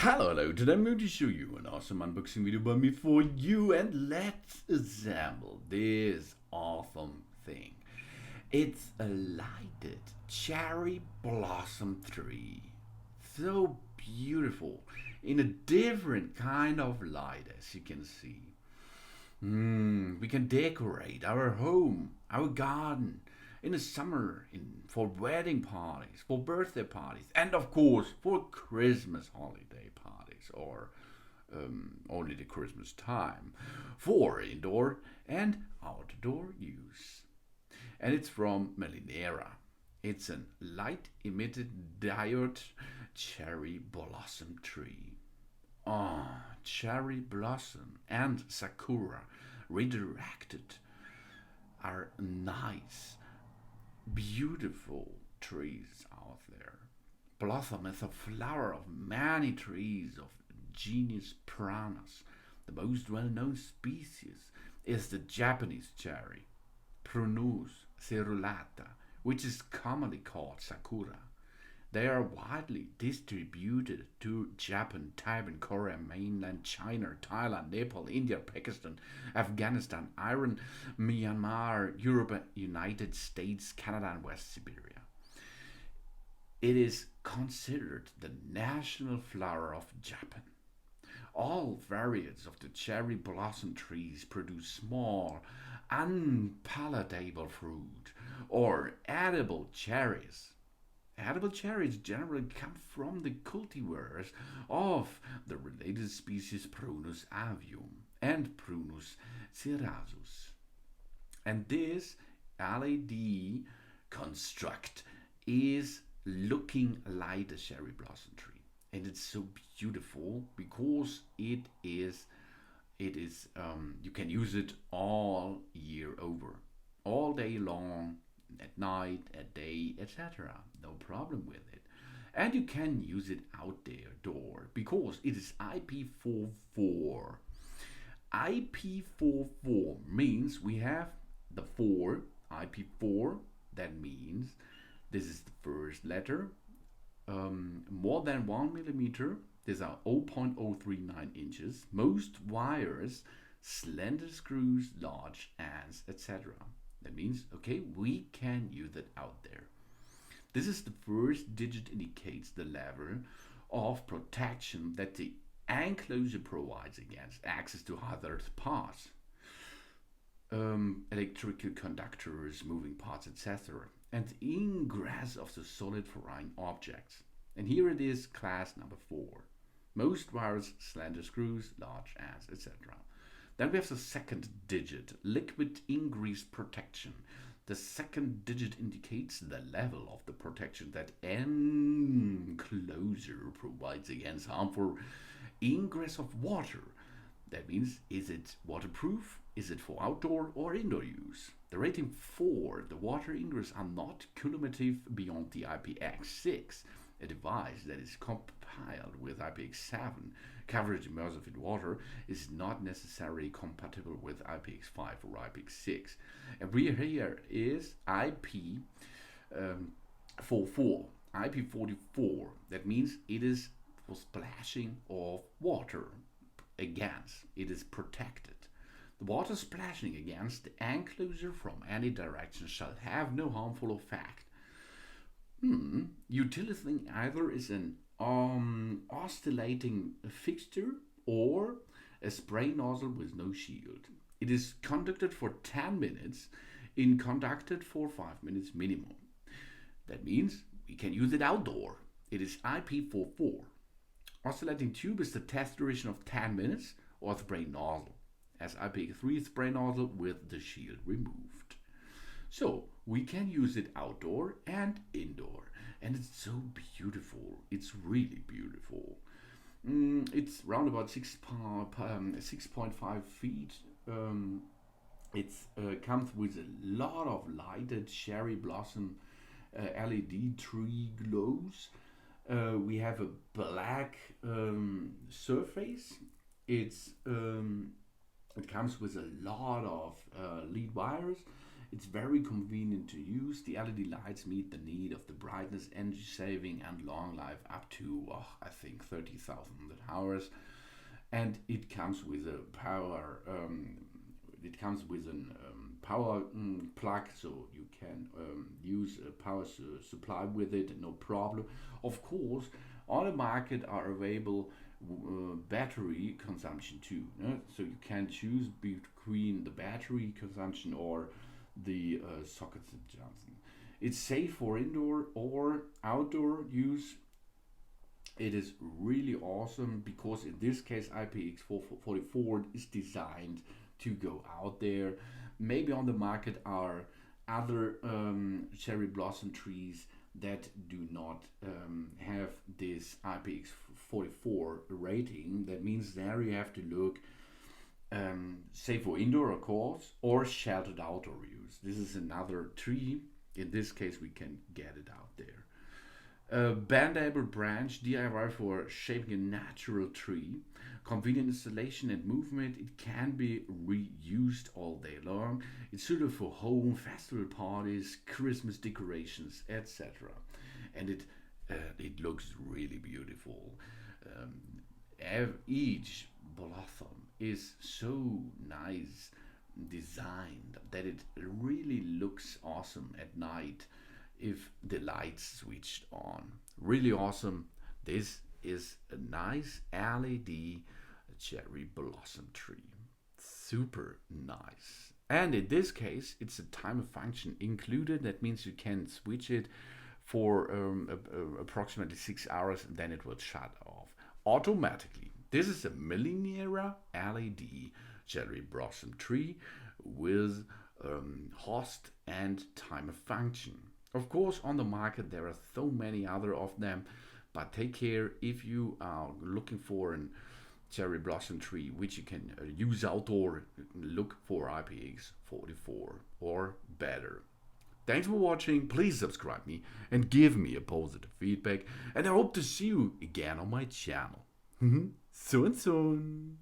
Hello, today I'm going to show you an awesome unboxing video by me for you, and let's assemble this awesome thing. It's a lighted cherry blossom tree. So beautiful, in a different kind of light, as you can see. We can decorate our home, our garden, in the summer, for wedding parties, for birthday parties, and of course for Christmas holiday parties, or only the Christmas time, for indoor and outdoor use. And it's from MELINERA. It's a light emitted diode cherry blossom tree. Cherry blossom and sakura redirected are nice, beautiful trees out there. Blossom is a flower of many trees of genus Prunus. The most well-known species is the Japanese cherry, Prunus cerulata, which is commonly called sakura. They are widely distributed to Japan, Taiwan, Korea, mainland China, Thailand, Nepal, India, Pakistan, Afghanistan, Iran, Myanmar, Europe, United States, Canada, and West Siberia. It is considered the national flower of Japan. All variants of the cherry blossom trees produce small, unpalatable fruit or edible cherries. Edible cherries generally come from the cultivars of the related species Prunus avium and Prunus cerasus. And this LED construct is looking like a cherry blossom tree. And it's so beautiful because you can use it all year over, all day long, at night, at day, etc. No problem with it. And you can use it outdoor because it is IP44. IP44 means we have the 4, IP4. That means this is the first letter. More than 1 millimeter. These are 0.039 inches. Most wires, slender screws, large ends, etc. That means, okay, we can use it out there. This is the first digit indicates the level of protection that the enclosure provides against access to hazardous parts, electrical conductors, moving parts, etc., and ingress of the solid foreign objects. And here it is, class number 4. Most wires, slender screws, large ends, etc. Then we have the second digit, liquid ingress protection. The second digit indicates the level of the protection that enclosure provides against harmful ingress of water. That means, is it waterproof? Is it for outdoor or indoor use? The rating for the water ingress are not cumulative beyond the IPX6, a device that is compiled with IPX7. Coverage immersive in water is not necessarily compatible with IPX5 or IPX6. And here is IP44, IP44. That means it is for splashing of water against. It is protected. The water splashing against the enclosure from any direction shall have no harmful effect. Utility thing either is an oscillating fixture or a spray nozzle with no shield. It is conducted for 10 minutes, conducted for 5 minutes minimum. That means we can use it outdoor. It is IP44. Oscillating tube is the test duration of 10 minutes, or spray nozzle, as IP3 spray nozzle with the shield removed. So we can use it outdoor and indoor, and it's so beautiful. It's really beautiful. It's round about 6.5 feet. It comes with a lot of lighted cherry blossom LED tree glows. We have a black surface. It comes with a lot of lead wires. It's very convenient to use. The LED lights meet the need of the brightness, energy saving, and long life up to, I think, 30,000 hours. And it comes with a power. It comes with an power plug, so you can use a power supply with it, no problem. Of course, on the market are available battery consumption too. So you can choose between the battery consumption or the socket consumption. It's safe for indoor or outdoor use. It is really awesome because in this case IPX444 is designed to go out there. Maybe on the market are other cherry blossom trees that do not have this IPX44 rating. That means there you have to look safe for indoor, of course, or sheltered outdoor use. This is another tree. In this case, we can get it out there. Bendable branch, DIY for shaping a natural tree. Convenient installation and movement. It can be reused all day long. It's suitable for home, festival parties, Christmas decorations, etc. And it looks really beautiful. Each blossom is so nice designed that it really looks awesome at night if the lights switched on. Really awesome. This is a nice LED cherry blossom tree. Super nice. And in this case, it's a timer function included. That means you can switch it for approximately 6 hours and then it will shut off automatically. This is a MELINERA LED cherry blossom tree with host and timer function. Of course, on the market there are so many other of them, but take care if you are looking for a cherry blossom tree which you can use outdoor. Look for IPX44 or better. Thanks for watching. Please subscribe me and give me a positive feedback, and I hope to see you again on my channel. Soon.